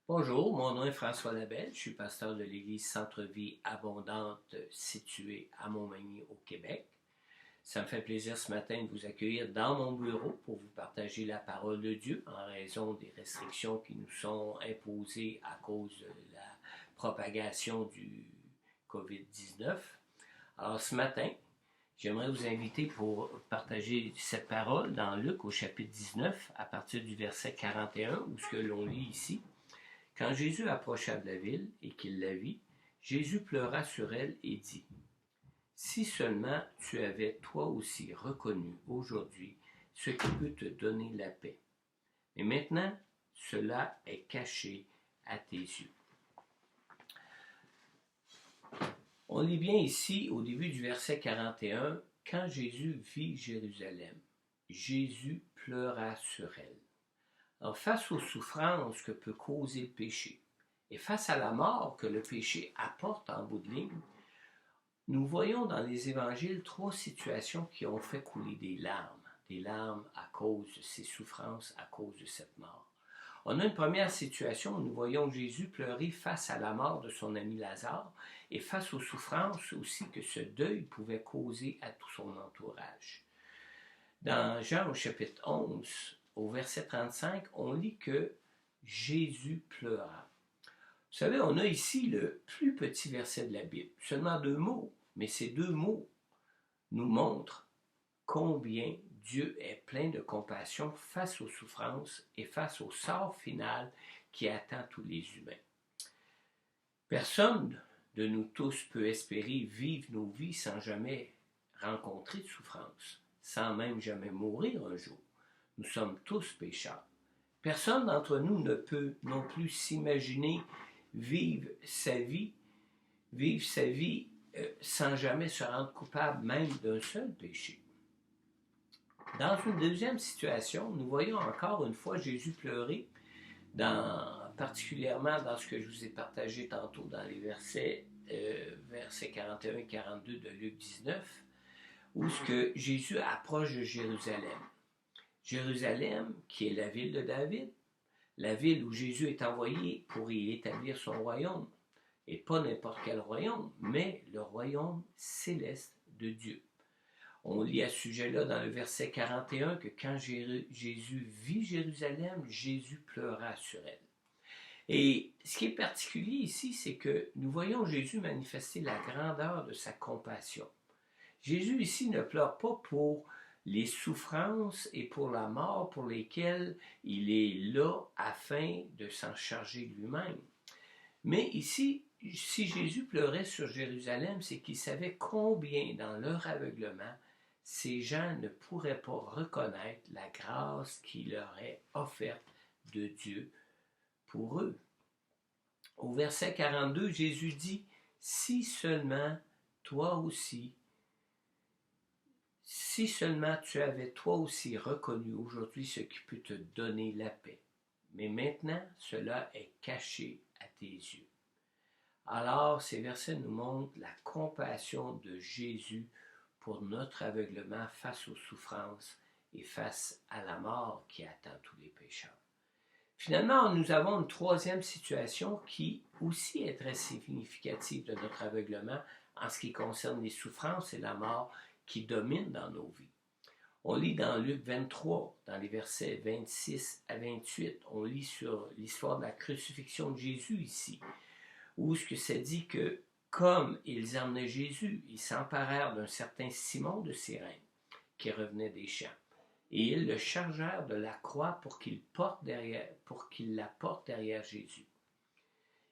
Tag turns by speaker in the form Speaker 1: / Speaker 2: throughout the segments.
Speaker 1: Bonjour, mon nom est François Labelle, je suis pasteur de l'Église Centre-Vie Abondante située à Montmagny au Québec. Ça me fait plaisir ce matin de vous accueillir dans mon bureau pour vous partager la parole de Dieu en raison des restrictions qui nous sont imposées à cause de la propagation du COVID-19. Alors ce matin, j'aimerais vous inviter pour partager cette parole dans Luc au chapitre 19 à partir du verset 41 où ce que l'on lit ici. Quand Jésus approcha de la ville et qu'il la vit, Jésus pleura sur elle et dit, si seulement tu avais toi aussi reconnu aujourd'hui ce qui peut te donner la paix. Mais maintenant, cela est caché à tes yeux. On lit bien ici, au début du verset 41, quand Jésus vit Jérusalem, Jésus pleura sur elle. Alors, face aux souffrances que peut causer le péché, et face à la mort que le péché apporte en bout de ligne, nous voyons dans les évangiles trois situations qui ont fait couler des larmes à cause de ces souffrances, à cause de cette mort. On a une première situation où nous voyons Jésus pleurer face à la mort de son ami Lazare et face aux souffrances aussi que ce deuil pouvait causer à tout son entourage. Dans Jean au chapitre 11, au verset 35, on lit que Jésus pleura. Vous savez, on a ici le plus petit verset de la Bible, seulement 2 mots, mais ces 2 mots nous montrent combien Dieu est plein de compassion face aux souffrances et face au sort final qui attend tous les humains. Personne de nous tous peut espérer vivre nos vies sans jamais rencontrer de souffrance, sans même jamais mourir un jour. Nous sommes tous pécheurs. Personne d'entre nous ne peut non plus s'imaginer vivre sa vie sans jamais se rendre coupable même d'un seul péché. Dans une deuxième situation, nous voyons encore une fois Jésus pleurer, particulièrement dans ce que je vous ai partagé tantôt dans les versets 41 et 42 de Luc 19, où ce que Jésus approche de Jérusalem. Jérusalem, qui est la ville de David, la ville où Jésus est envoyé pour y établir son royaume, et pas n'importe quel royaume, mais le royaume céleste de Dieu. On lit à ce sujet-là dans le verset 41 que quand Jésus vit Jérusalem, Jésus pleura sur elle. Et ce qui est particulier ici, c'est que nous voyons Jésus manifester la grandeur de sa compassion. Jésus ici ne pleure pas pour les souffrances et pour la mort pour lesquelles il est là afin de s'en charger lui-même. Mais ici, si Jésus pleurait sur Jérusalem, c'est qu'il savait combien dans leur aveuglement, ces gens ne pourraient pas reconnaître la grâce qu'il leur est offerte de Dieu pour eux. Au verset 42, Jésus dit, si seulement tu avais toi aussi reconnu aujourd'hui ce qui peut te donner la paix. Mais maintenant, cela est caché à tes yeux. Alors, ces versets nous montrent la compassion de Jésus pour notre aveuglement face aux souffrances et face à la mort qui attend tous les pécheurs. Finalement, nous avons une troisième situation qui aussi est très significative de notre aveuglement en ce qui concerne les souffrances et la mort qui dominent dans nos vies. On lit dans Luc 23, dans les versets 26 à 28, on lit sur l'histoire de la crucifixion de Jésus ici, où ce que ça dit que comme ils emmenaient Jésus, ils s'emparèrent d'un certain Simon de Cyrène, qui revenait des champs, et ils le chargèrent de la croix pour qu'il la porte derrière Jésus.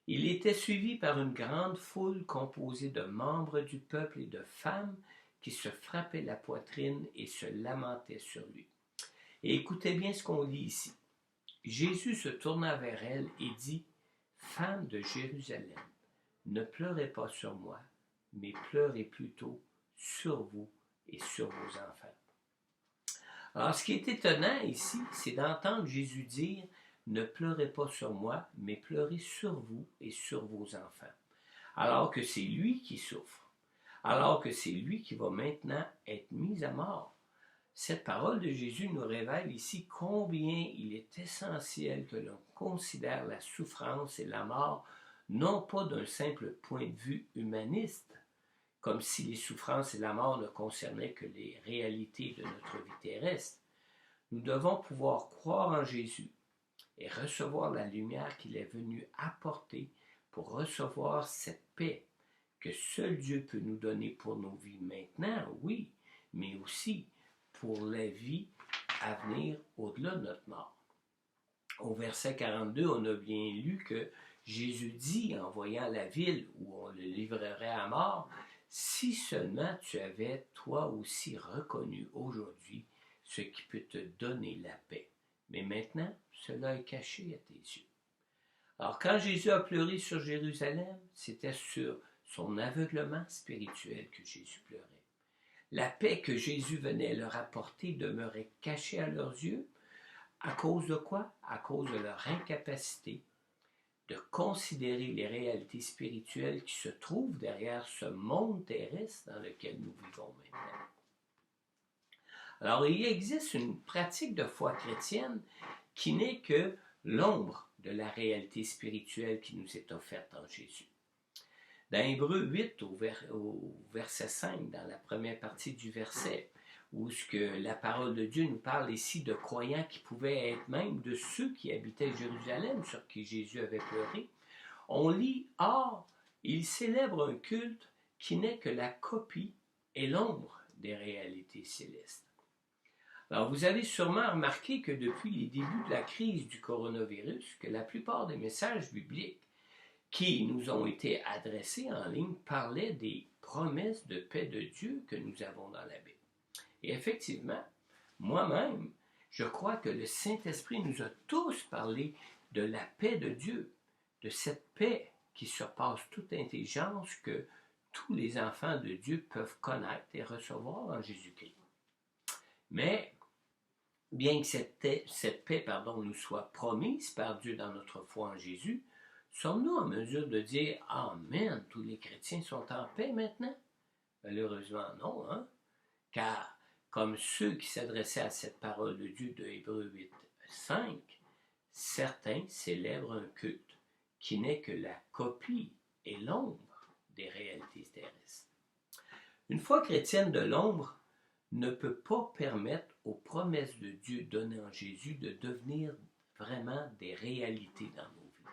Speaker 1: Il était suivi par une grande foule composée de membres du peuple et de femmes qui se frappaient la poitrine et se lamentaient sur lui. Et écoutez bien ce qu'on lit ici. Jésus se tourna vers elle et dit, « Femme de Jérusalem, ne pleurez pas sur moi, mais pleurez plutôt sur vous et sur vos enfants. » Alors, ce qui est étonnant ici, c'est d'entendre Jésus dire « Ne pleurez pas sur moi, mais pleurez sur vous et sur vos enfants. » Alors que c'est lui qui souffre, alors que c'est lui qui va maintenant être mis à mort. Cette parole de Jésus nous révèle ici combien il est essentiel que l'on considère la souffrance et la mort non pas d'un simple point de vue humaniste, comme si les souffrances et la mort ne concernaient que les réalités de notre vie terrestre. Nous devons pouvoir croire en Jésus et recevoir la lumière qu'il est venu apporter pour recevoir cette paix que seul Dieu peut nous donner pour nos vies maintenant, oui, mais aussi pour la vie à venir au-delà de notre mort. Au verset 42, on a bien lu que Jésus dit, en voyant la ville où on le livrerait à mort, « Si seulement tu avais toi aussi reconnu aujourd'hui ce qui peut te donner la paix. Mais maintenant, cela est caché à tes yeux. » Alors quand Jésus a pleuré sur Jérusalem, c'était sur son aveuglement spirituel que Jésus pleurait. La paix que Jésus venait leur apporter demeurait cachée à leurs yeux. À cause de quoi? À cause de leur incapacité de considérer les réalités spirituelles qui se trouvent derrière ce monde terrestre dans lequel nous vivons maintenant. Alors, il existe une pratique de foi chrétienne qui n'est que l'ombre de la réalité spirituelle qui nous est offerte en Jésus. Dans Hébreux 8, au verset 5, dans la première partie du verset, où ce que la parole de Dieu nous parle ici de croyants qui pouvaient être même de ceux qui habitaient Jérusalem, sur qui Jésus avait pleuré, on lit « Or, il célèbre un culte qui n'est que la copie et l'ombre des réalités célestes. » Alors, vous avez sûrement remarqué que depuis les débuts de la crise du coronavirus, que la plupart des messages bibliques qui nous ont été adressés en ligne parlaient des promesses de paix de Dieu que nous avons dans la Bible. Et effectivement, moi-même, je crois que le Saint-Esprit nous a tous parlé de la paix de Dieu, de cette paix qui surpasse toute intelligence que tous les enfants de Dieu peuvent connaître et recevoir en Jésus-Christ. Mais, bien que cette paix nous soit promise par Dieu dans notre foi en Jésus, sommes-nous en mesure de dire « Amen, tous les chrétiens sont en paix maintenant » ? Malheureusement non, hein? Car comme ceux qui s'adressaient à cette parole de Dieu de Hébreux 8, 5, certains célèbrent un culte qui n'est que la copie et l'ombre des réalités terrestres. Une foi chrétienne de l'ombre ne peut pas permettre aux promesses de Dieu données en Jésus de devenir vraiment des réalités dans nos vies.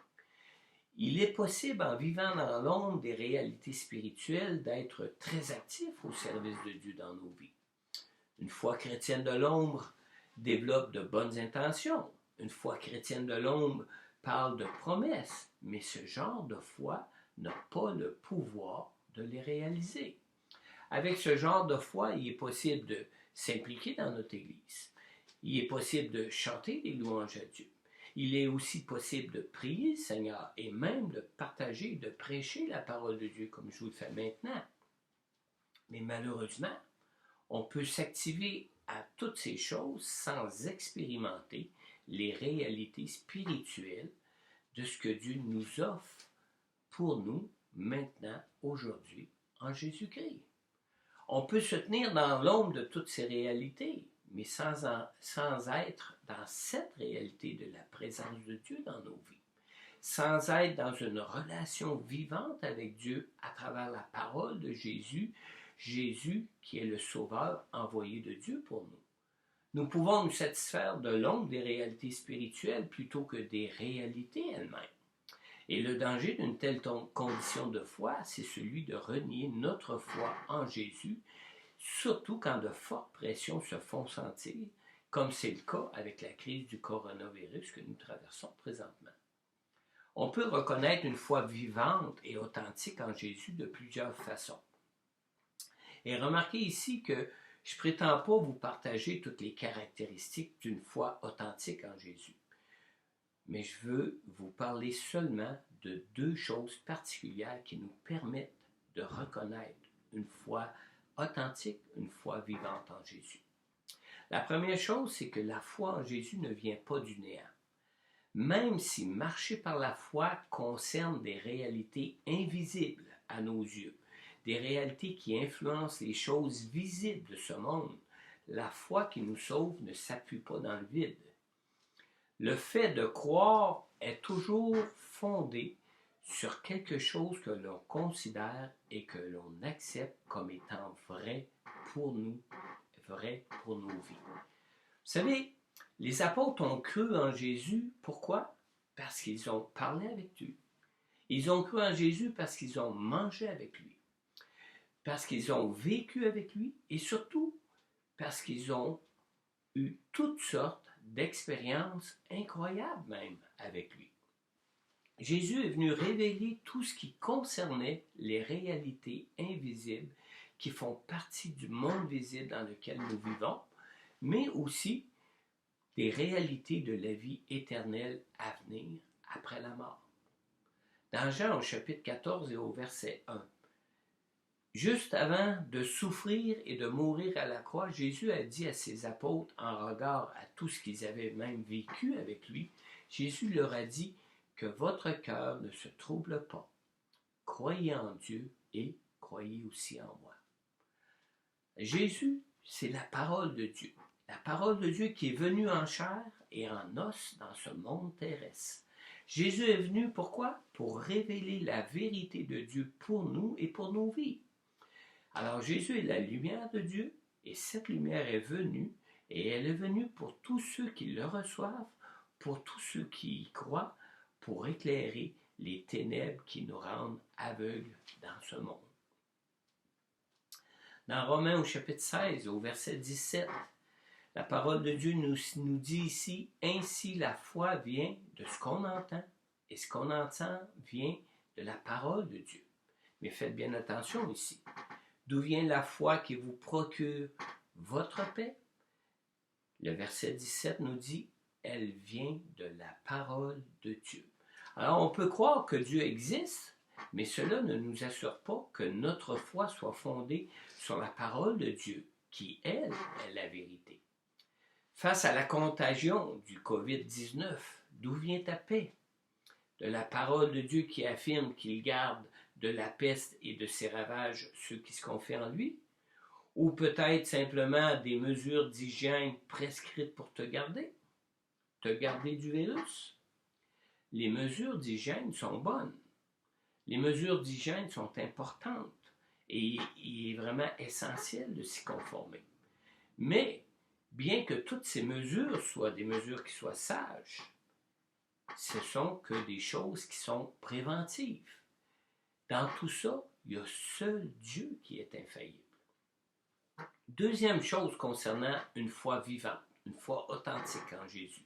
Speaker 1: Il est possible, en vivant dans l'ombre des réalités spirituelles, d'être très actif au service de Dieu dans nos vies. Une foi chrétienne de l'ombre développe de bonnes intentions. Une foi chrétienne de l'ombre parle de promesses, mais ce genre de foi n'a pas le pouvoir de les réaliser. Avec ce genre de foi, il est possible de s'impliquer dans notre Église. Il est possible de chanter des louanges à Dieu. Il est aussi possible de prier le Seigneur et même de partager, de prêcher la parole de Dieu comme je vous le fais maintenant. Mais malheureusement, on peut s'activer à toutes ces choses sans expérimenter les réalités spirituelles de ce que Dieu nous offre pour nous maintenant, aujourd'hui, en Jésus-Christ. On peut se tenir dans l'ombre de toutes ces réalités, mais sans être dans cette réalité de la présence de Dieu dans nos vies, sans être dans une relation vivante avec Dieu à travers la parole de Jésus, Jésus qui est le Sauveur envoyé de Dieu pour nous. Nous pouvons nous satisfaire de l'ombre des réalités spirituelles plutôt que des réalités elles-mêmes. Et le danger d'une telle condition de foi, c'est celui de renier notre foi en Jésus, surtout quand de fortes pressions se font sentir, comme c'est le cas avec la crise du coronavirus que nous traversons présentement. On peut reconnaître une foi vivante et authentique en Jésus de plusieurs façons. Et remarquez ici que je ne prétends pas vous partager toutes les caractéristiques d'une foi authentique en Jésus. Mais je veux vous parler seulement de deux choses particulières qui nous permettent de reconnaître une foi authentique, une foi vivante en Jésus. La première chose, c'est que la foi en Jésus ne vient pas du néant. Même si marcher par la foi concerne des réalités invisibles à nos yeux, des réalités qui influencent les choses visibles de ce monde, la foi qui nous sauve ne s'appuie pas dans le vide. Le fait de croire est toujours fondé sur quelque chose que l'on considère et que l'on accepte comme étant vrai pour nous, vrai pour nos vies. Vous savez, les apôtres ont cru en Jésus. Pourquoi? Parce qu'ils ont parlé avec lui. Ils ont cru en Jésus parce qu'ils ont mangé avec lui, parce qu'ils ont vécu avec lui et surtout parce qu'ils ont eu toutes sortes d'expériences incroyables même avec lui. Jésus est venu révéler tout ce qui concernait les réalités invisibles qui font partie du monde visible dans lequel nous vivons, mais aussi des réalités de la vie éternelle à venir après la mort. Dans Jean au chapitre 14 et au verset 1, juste avant de souffrir et de mourir à la croix, Jésus a dit à ses apôtres, en regard à tout ce qu'ils avaient même vécu avec lui, Jésus leur a dit que votre cœur ne se trouble pas. Croyez en Dieu et croyez aussi en moi. Jésus, c'est la parole de Dieu. La parole de Dieu qui est venue en chair et en os dans ce monde terrestre. Jésus est venu pourquoi? Pour révéler la vérité de Dieu pour nous et pour nos vies. Alors Jésus est la lumière de Dieu et cette lumière est venue et elle est venue pour tous ceux qui le reçoivent, pour tous ceux qui y croient, pour éclairer les ténèbres qui nous rendent aveugles dans ce monde. Dans Romains au chapitre 16, au verset 17, la parole de Dieu nous dit ici, « Ainsi la foi vient de ce qu'on entend, et ce qu'on entend vient de la parole de Dieu. » Mais faites bien attention ici. D'où vient la foi qui vous procure votre paix? Le verset 17 nous dit, « Elle vient de la parole de Dieu. » Alors on peut croire que Dieu existe, mais cela ne nous assure pas que notre foi soit fondée sur la parole de Dieu, qui, elle, est la vérité. Face à la contagion du COVID-19, d'où vient ta paix? De la parole de Dieu qui affirme qu'il garde de la peste et de ses ravages ceux qui se confient en lui? Ou peut-être simplement des mesures d'hygiène prescrites pour te garder du virus? Les mesures d'hygiène sont bonnes. Les mesures d'hygiène sont importantes et il est vraiment essentiel de s'y conformer. Mais, bien que toutes ces mesures soient des mesures qui soient sages, ce sont que des choses qui sont préventives. Dans tout ça, il y a seul Dieu qui est infaillible. Deuxième chose concernant une foi vivante, une foi authentique en Jésus,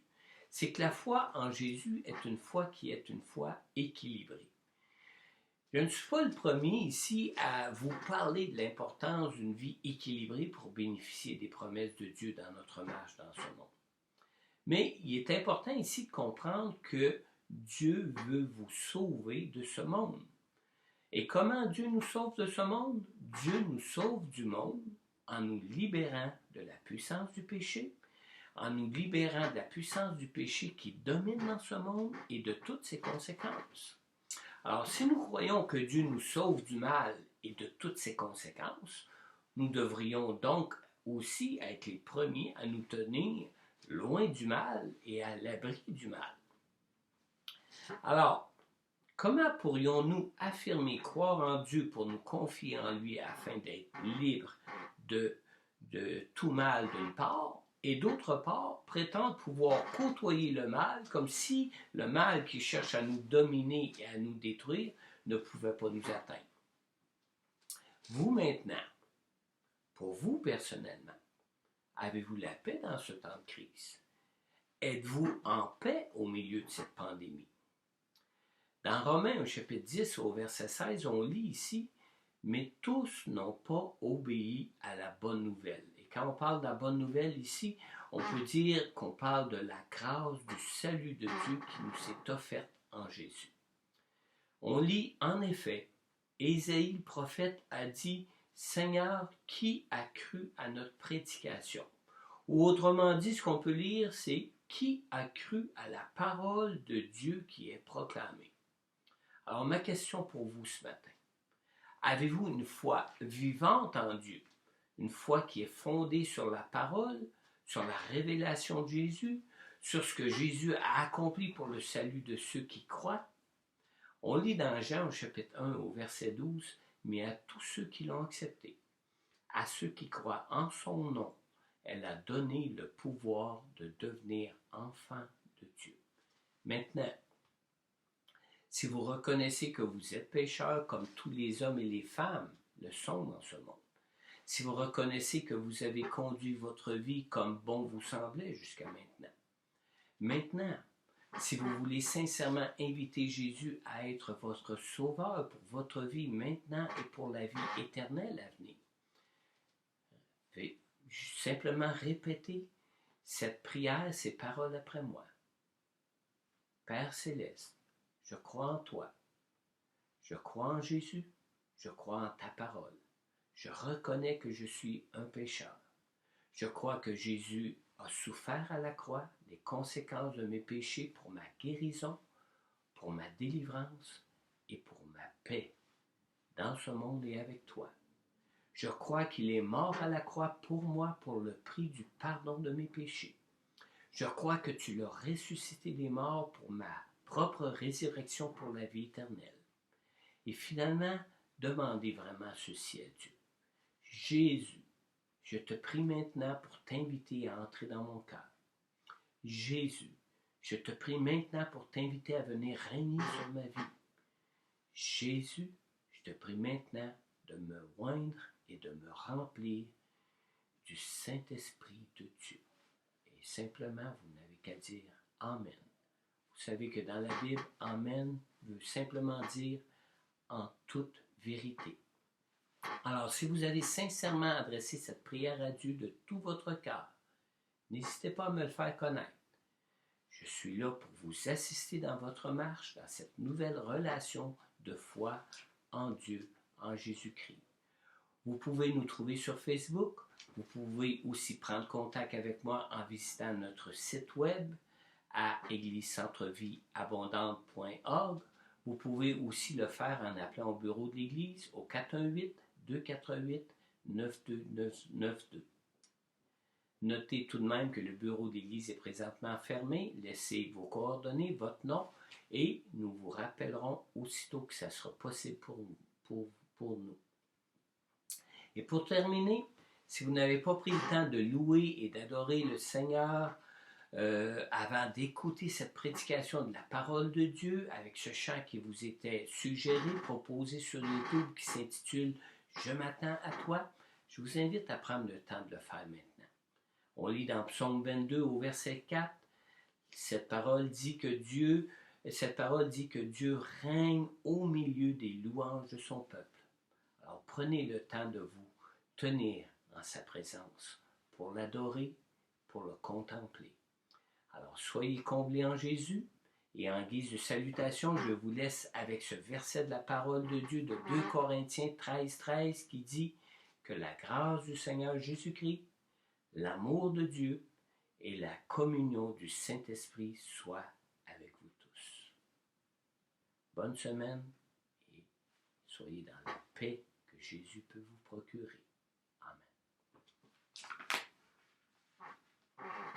Speaker 1: c'est que la foi en Jésus est une foi qui est une foi équilibrée. Je ne suis pas le premier ici à vous parler de l'importance d'une vie équilibrée pour bénéficier des promesses de Dieu dans notre marche dans ce monde. Mais il est important ici de comprendre que Dieu veut vous sauver de ce monde. Et comment Dieu nous sauve de ce monde? Dieu nous sauve du monde en nous libérant de la puissance du péché, en nous libérant de la puissance du péché qui domine dans ce monde et de toutes ses conséquences. Alors, si nous croyons que Dieu nous sauve du mal et de toutes ses conséquences, nous devrions donc aussi être les premiers à nous tenir loin du mal et à l'abri du mal. Alors, comment pourrions-nous affirmer croire en Dieu pour nous confier en lui afin d'être libres de tout mal d'une part, et d'autre part, prétendre pouvoir côtoyer le mal comme si le mal qui cherche à nous dominer et à nous détruire ne pouvait pas nous atteindre. Vous maintenant, pour vous personnellement, avez-vous la paix dans ce temps de crise? Êtes-vous en paix au milieu de cette pandémie? Dans Romains au chapitre 10 au verset 16, on lit ici « Mais tous n'ont pas obéi à la bonne nouvelle ». Et quand on parle de la bonne nouvelle ici, on peut dire qu'on parle de la grâce du salut de Dieu qui nous est offerte en Jésus. On lit en effet, Ésaïe le prophète a dit « Seigneur, qui a cru à notre prédication ?» Ou autrement dit, ce qu'on peut lire, c'est « Qui a cru à la parole de Dieu qui est proclamée ?» Alors ma question pour vous ce matin, avez-vous une foi vivante en Dieu une foi qui est fondée sur la parole, sur la révélation de Jésus, sur ce que Jésus a accompli pour le salut de ceux qui croient. On lit dans Jean au chapitre 1 au verset 12, « Mais à tous ceux qui l'ont accepté, à ceux qui croient en son nom, elle a donné le pouvoir de devenir enfants de Dieu. » Maintenant, si vous reconnaissez que vous êtes pécheurs comme tous les hommes et les femmes le sont dans ce monde, si vous reconnaissez que vous avez conduit votre vie comme bon vous semblait jusqu'à maintenant, si vous voulez sincèrement inviter Jésus à être votre sauveur pour votre vie maintenant et pour la vie éternelle à venir, simplement répétez cette prière, ces paroles après moi. Père céleste, je crois en toi. Je crois en Jésus. Je crois en ta parole. Je reconnais que je suis un pécheur. Je crois que Jésus a souffert à la croix les conséquences de mes péchés pour ma guérison, pour ma délivrance et pour ma paix dans ce monde et avec toi. Je crois qu'il est mort à la croix pour moi pour le prix du pardon de mes péchés. Je crois que tu l'as ressuscité des morts pour ma propre résurrection pour la vie éternelle. Et finalement, demandez vraiment ceci à Dieu. Jésus, je te prie maintenant pour t'inviter à entrer dans mon cœur. Jésus, je te prie maintenant pour t'inviter à venir régner sur ma vie. Jésus, je te prie maintenant de me oindre et de me remplir du Saint-Esprit de Dieu. Et simplement, vous n'avez qu'à dire Amen. Vous savez que dans la Bible, Amen veut simplement dire en toute vérité. Alors, si vous avez sincèrement adressé cette prière à Dieu de tout votre cœur, n'hésitez pas à me le faire connaître. Je suis là pour vous assister dans votre marche, dans cette nouvelle relation de foi en Dieu, en Jésus-Christ. Vous pouvez nous trouver sur Facebook. Vous pouvez aussi prendre contact avec moi en visitant notre site web à églisecentrevieabondante.org. Vous pouvez aussi le faire en appelant au bureau de l'Église au 418-248-9292. Notez tout de même que le bureau d'Église est présentement fermé. Laissez vos coordonnées, votre nom, et nous vous rappellerons aussitôt que ça sera possible pour nous. Et pour terminer, si vous n'avez pas pris le temps de louer et d'adorer le Seigneur avant d'écouter cette prédication de la parole de Dieu avec ce chant qui vous était suggéré, proposé sur YouTube qui s'intitule « Je m'attends à toi », je vous invite à prendre le temps de le faire maintenant. On lit dans Psaume 22 au verset 4, cette parole dit que Dieu règne au milieu des louanges de son peuple. Alors prenez le temps de vous tenir en sa présence pour l'adorer, pour le contempler. Alors soyez comblés en Jésus et en guise de salutation, je vous laisse avec ce verset de la parole de Dieu de 2 Corinthiens 13 qui dit que la grâce du Seigneur Jésus-Christ, l'amour de Dieu et la communion du Saint-Esprit soient avec vous tous. Bonne semaine et soyez dans la paix que Jésus peut vous procurer. Amen.